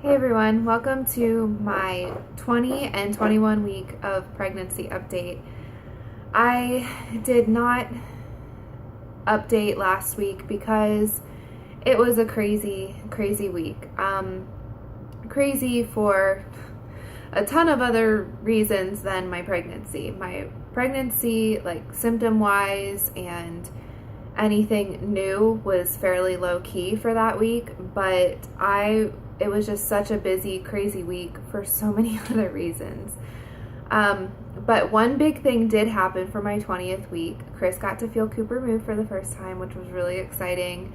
Hey everyone, welcome to my 20 and 21 week of pregnancy update. I did not update last week because it was a crazy week. Crazy for a ton of other reasons than my pregnancy. My pregnancy, like symptom wise and anything new, was fairly low key for that week, but it was just such a busy, crazy week for so many other reasons. But one big thing did happen for my 20th week. Chris got to feel Cooper move for the first time, which was really exciting.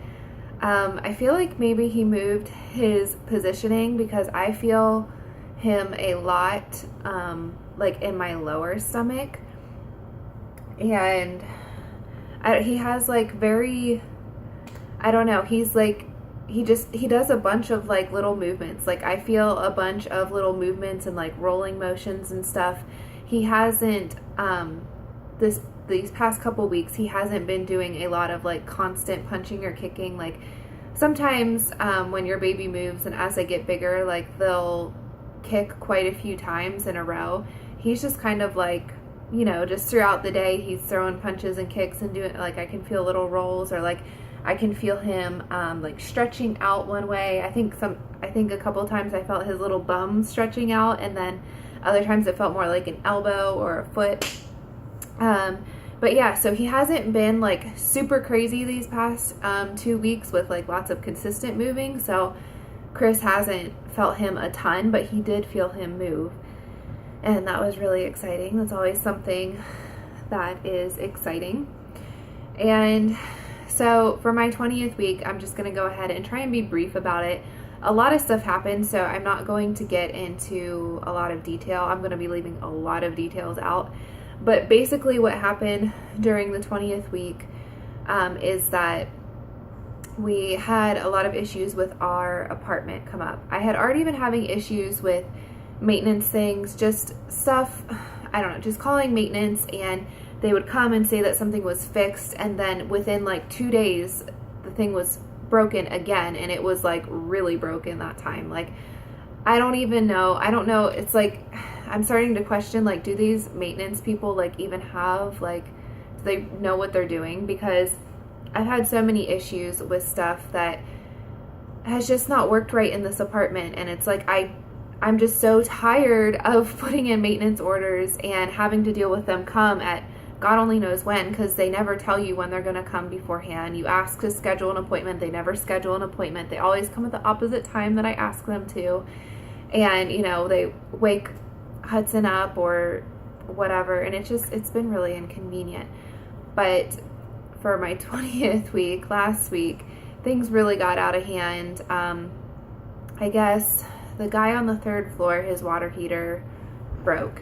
I feel like maybe he moved his positioning because I feel him a lot, like in my lower stomach. And he has like I don't know, he's like, he does a bunch of like little movements. Like I feel a bunch of little movements and like rolling motions and stuff. He hasn't, these past couple weeks, he hasn't been doing a lot of like constant punching or kicking. Like sometimes when your baby moves and as they get bigger, like they'll kick quite a few times in a row. He's just kind of like, you know, just throughout the day, he's throwing punches and kicks and doing, like I can feel little rolls, or like I can feel him like stretching out one way. I think a couple of times I felt his little bum stretching out, and then other times it felt more like an elbow or a foot. But yeah, so he hasn't been like super crazy these past 2 weeks with like lots of consistent moving. So Chris hasn't felt him a ton, but he did feel him move. And that was really exciting. That's always something that is exciting. And so for my 20th week, I'm just going to go ahead and try and be brief about it. A lot of stuff happened, so I'm not going to get into a lot of detail. I'm going to be leaving a lot of details out. But basically what happened during the 20th week is that we had a lot of issues with our apartment come up. I had already been having issues with maintenance things, just stuff, I don't know, just calling maintenance, and they would come and say that something was fixed, and then within like 2 days the thing was broken again, and it was like really broken that time. Like I don't know, it's like I'm starting to question, like, do these maintenance people like even have, like, do they know what they're doing? Because I've had so many issues with stuff that has just not worked right in this apartment, and it's like I'm just so tired of putting in maintenance orders and having to deal with them come at God only knows when, because they never tell you when they're going to come beforehand. You ask to schedule an appointment, they never schedule an appointment. They always come at the opposite time that I ask them to. And, you know, they wake Hudson up or whatever, and it's been really inconvenient. But for my 20th week, last week, things really got out of hand. I guess the guy on the 3rd floor, his water heater broke,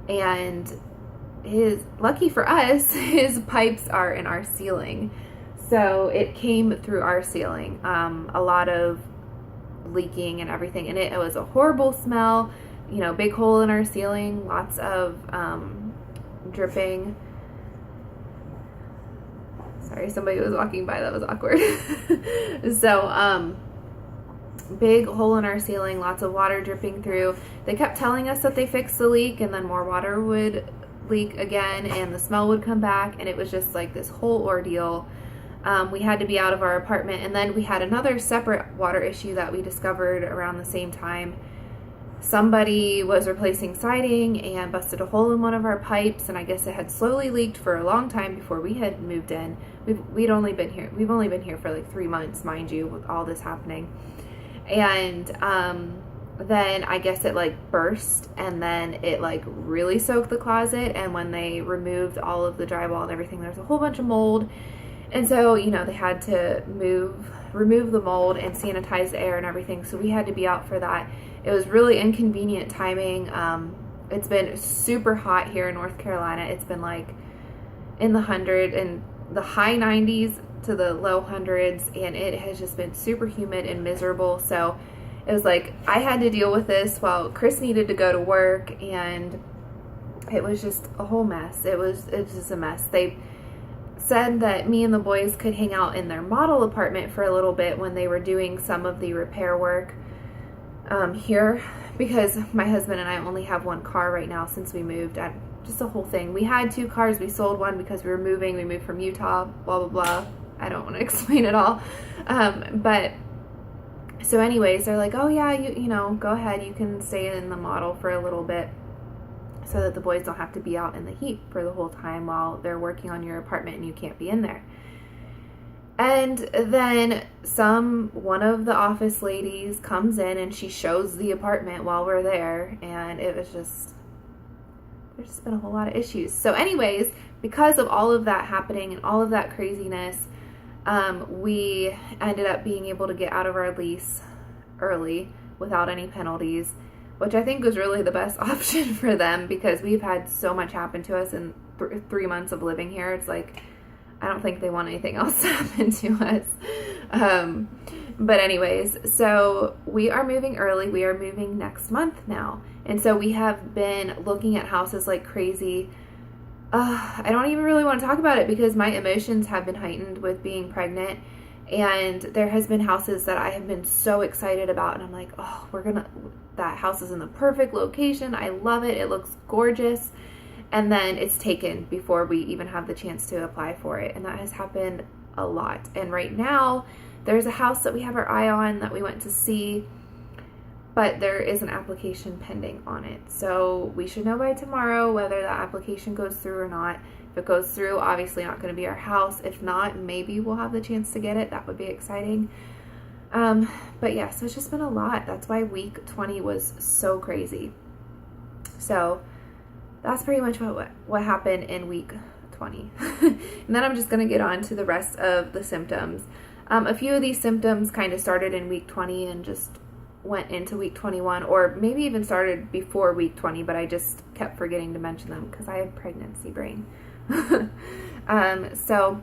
and lucky for us, his pipes are in our ceiling. So it came through our ceiling, a lot of leaking and everything. And it was a horrible smell, you know, big hole in our ceiling, lots of dripping. Sorry, somebody was walking by, that was awkward. So, big hole in our ceiling, lots of water dripping through. They kept telling us that they fixed the leak, and then more water would leak again, and the smell would come back, and it was just like this whole ordeal. We had to be out of our apartment, and then we had another separate water issue that we discovered around the same time. Somebody was replacing siding and busted a hole in one of our pipes, and I guess it had slowly leaked for a long time before we had moved in. We've only been here for like 3 months, mind you, with all this happening. And then I guess it like burst, and then it like really soaked the closet, and when they removed all of the drywall and everything, there's a whole bunch of mold. And so, you know, they had to remove the mold and sanitize the air and everything, so we had to be out for that. It was really inconvenient timing. It's been super hot here in North Carolina. It's been like in the high 90s to the low hundreds, and it has just been super humid and miserable. So it was like I had to deal with this while Chris needed to go to work, and it was just a whole mess. It was just a mess. They said that me and the boys could hang out in their model apartment for a little bit when they were doing some of the repair work. here, because my husband and I only have one car right now since we moved. Just a whole thing. We had 2 cars. We sold one because we were moving. We moved from Utah, blah, blah, blah. I don't want to explain it all. But so anyways, they're like, oh yeah, you know, go ahead. You can stay in the model for a little bit so that the boys don't have to be out in the heat for the whole time while they're working on your apartment and you can't be in there. And then one of the office ladies comes in and she shows the apartment while we're there, and it was just, there's just been a whole lot of issues. So anyways, because of all of that happening and all of that craziness, we ended up being able to get out of our lease early without any penalties, which I think was really the best option for them, because we've had so much happen to us in 3 months of living here. It's like, I don't think they want anything else to happen to us. But anyways, so we are moving early. We are moving next month now. And so we have been looking at houses like crazy. I don't even really want to talk about it because my emotions have been heightened with being pregnant. And there has been houses that I have been so excited about. And I'm like, oh, that house is in the perfect location. I love it. It looks gorgeous. And then it's taken before we even have the chance to apply for it. And that has happened a lot. And right now, there's a house that we have our eye on that we went to see, but there is an application pending on it. So we should know by tomorrow whether that application goes through or not. If it goes through, obviously not going to be our house. If not, maybe we'll have the chance to get it. That would be exciting. But yeah, so it's just been a lot. That's why week 20 was so crazy. So that's pretty much what happened in week 20. And then I'm just going to get on to the rest of the symptoms. A few of these symptoms kind of started in week 20 and just went into week 21, or maybe even started before week 20, but I just kept forgetting to mention them because I have pregnancy brain. So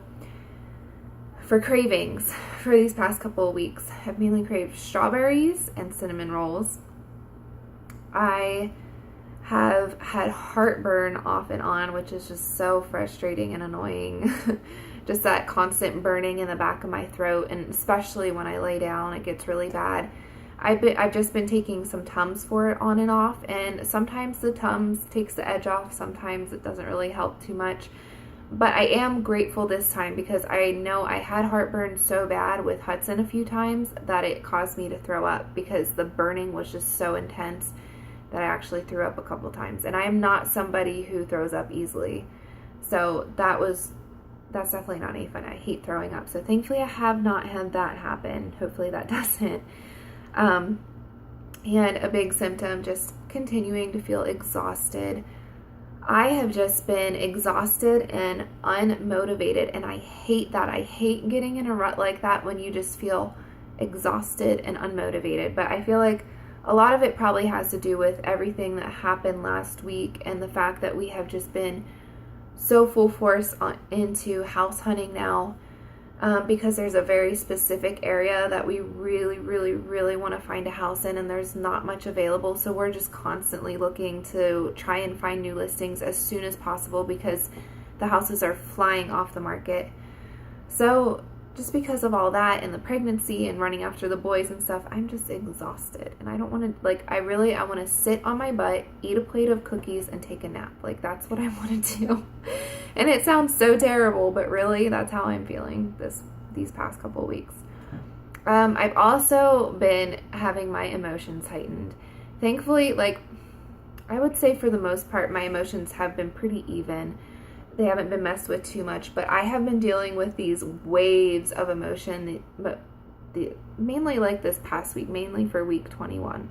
for cravings, for these past couple of weeks, I've mainly craved strawberries and cinnamon rolls. I have had heartburn off and on, which is just so frustrating and annoying. Just that constant burning in the back of my throat, and especially when I lay down, it gets really bad. I've just been taking some Tums for it on and off, and sometimes the Tums takes the edge off, sometimes it doesn't really help too much. But I am grateful this time because I know I had heartburn so bad with Hudson a few times that it caused me to throw up because the burning was just so intense that I actually threw up a couple times. And I am not somebody who throws up easily. So that's definitely not any fun. I hate throwing up. So thankfully I have not had that happen. Hopefully that doesn't. And a big symptom, just continuing to feel exhausted. I have just been exhausted and unmotivated, and I hate that. I hate getting in a rut like that when you just feel exhausted and unmotivated. But I feel like a lot of it probably has to do with everything that happened last week and the fact that we have just been so full force into house hunting now, because there's a very specific area that we really, really, really want to find a house in, and there's not much available. So we're just constantly looking to try and find new listings as soon as possible because the houses are flying off the market. So just because of all that and the pregnancy and running after the boys and stuff, I'm just exhausted. And I don't want to, I want to sit on my butt, eat a plate of cookies, and take a nap. Like, that's what I want to do. And it sounds so terrible, but really, that's how I'm feeling these past couple of weeks. I've also been having my emotions heightened. Thankfully, I would say for the most part, my emotions have been pretty even. They haven't been messed with too much, but I have been dealing with these waves of emotion, but mainly this past week, mainly for week 21.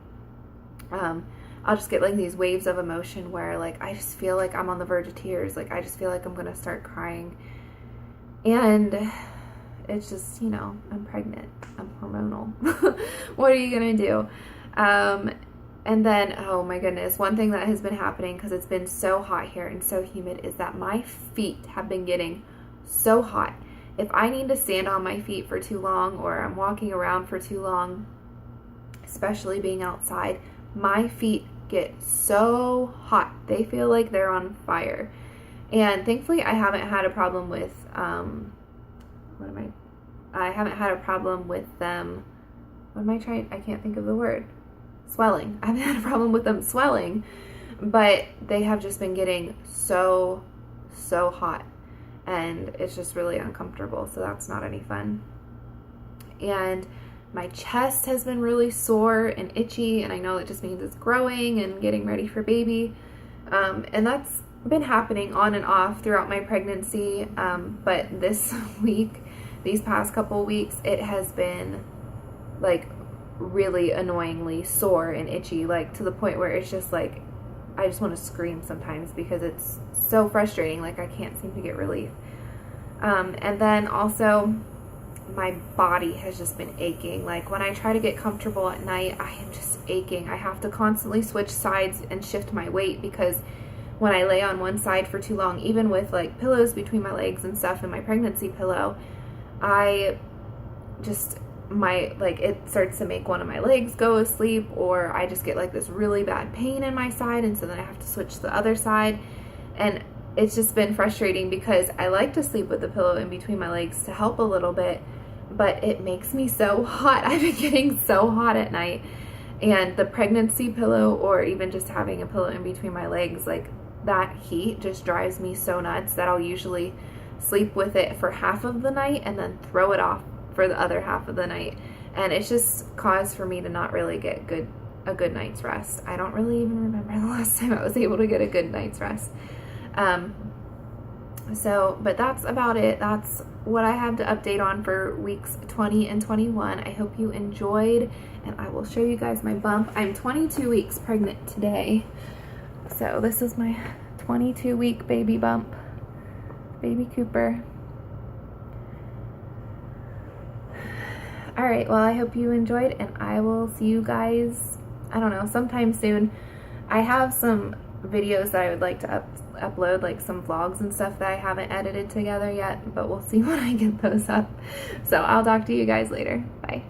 I'll just get these waves of emotion where I just feel like I'm on the verge of tears. I just feel like I'm going to start crying. And it's just, I'm pregnant. I'm hormonal. What are you going to do? And then, oh my goodness, one thing that has been happening because it's been so hot here and so humid is that my feet have been getting so hot. If I need to stand on my feet for too long or I'm walking around for too long, especially being outside, my feet get so hot. They feel like they're on fire. And thankfully I haven't had a problem with, I haven't had a problem with them. I can't think of the word. swelling. I haven't had a problem with them swelling, but they have just been getting so hot, and it's just really uncomfortable, so that's not any fun. And my chest has been really sore and itchy, and I know it just means it's growing and getting ready for baby. And that's been happening on and off throughout my pregnancy, but this week, these past couple weeks, it has been like really annoyingly sore and itchy, like to the point where it's just like I just want to scream sometimes because it's so frustrating. Like I can't seem to get relief. And then also my body has just been aching. Like when I try to get comfortable at night, I am just aching. I have to constantly switch sides and shift my weight because when I lay on one side for too long, even with like pillows between my legs and stuff and my pregnancy pillow, I just, it starts to make one of my legs go asleep, or I just get like this really bad pain in my side, and so then I have to switch to the other side. And it's just been frustrating because I like to sleep with the pillow in between my legs to help a little bit, but it makes me so hot. I've been getting so hot at night, and the pregnancy pillow, or even just having a pillow in between my legs, like that heat just drives me so nuts that I'll usually sleep with it for half of the night and then throw it off for the other half of the night. And it's just cause for me to not really get a good night's rest. I don't really even remember the last time I was able to get a good night's rest. But that's about it. That's what I have to update on for weeks 20 and 21. I hope you enjoyed, and I will show you guys my bump. I'm 22 weeks pregnant today. So this is my 22-week baby bump, baby Cooper. All right, well, I hope you enjoyed, and I will see you guys, I don't know, sometime soon. I have some videos that I would like to upload, like some vlogs and stuff that I haven't edited together yet, but we'll see when I get those up. So I'll talk to you guys later. Bye.